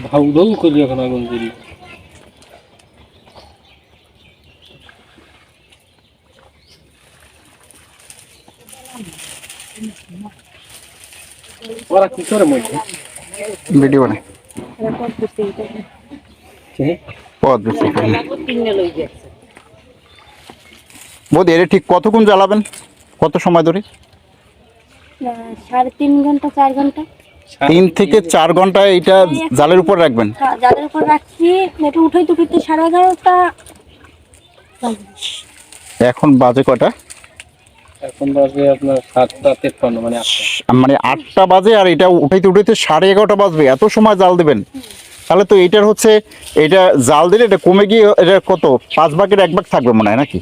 ভাউ ভাউ করি এখন আগুন জ্বলি। ওরা কি করে মধ্যে ভিডিও বানায় পথ দিচ্ছে বৌদি এটা ঠিক কতক্ষণ জ্বালাবেন, কত সময় ধরে? 3.5 ঘন্টা 4 ঘন্টা। 3 থেকে 4 ঘন্টা এটা জালের উপর রাখবেন? জালের উপর রাখছি, এটা উঠাইতে 11:30। এখন বাজে কটা? এখন বাজে আপনার 7:53 মানে 8টা। মানে 8টা বাজে আর এটা উঠাইতে 11:30 বাজবে, এত সময় জাল দেবেন? তাহলে তো এটার হচ্ছে এটা জাল দিলে এটা কমে গিয়ে এটা কত 5 ভাগের 1 ভাগ থাকবে মনে হয় নাকি?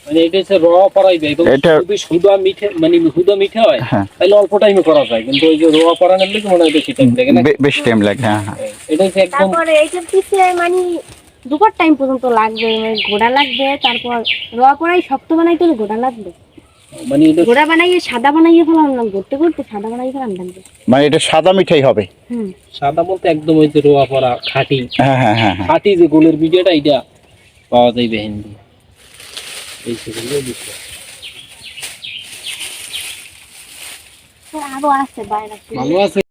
মানে এটা হচ্ছে র পড়াইবে একদম। যদি সুদা মিঠে মানে হুদা মিঠে হয় তাহলে অল্প টাইমে করা যায়, কিন্তু ওই যে র পড়ানোর লিগে মনে হয় বেশি টাইম লাগে না? বেশি টাইম লাগে। হ্যাঁ হ্যাঁ, এটা হচ্ছে একদম। তারপরে এইটার পিছে মানে দুপুর টাইম পর্যন্ত লাগবে, মানে গোড়া লাগবে, তারপর র পড়াই শক্ত বানাইতে হলে গোড়া লাগবে, মানে এটা গোড়া বানাইয়ে সাদা বানাইয়ে ফেলাম না, করতে করতে সাদা বানাইয়ে ফেলাম লাগবে। মানে এটা সাদা মিঠাই হবে? সাদা বলতে একদম ওই যে রোয়া পড়া খাঁটি। হ্যাঁ হ্যাঁ হ্যাঁ, খাঁটি যে গোলের ভিডিওটা এটা পাওয়া যায় বেহেন্দি এই সেগুলো বিষয়। আরো আছে বাইরে ভালো আছে।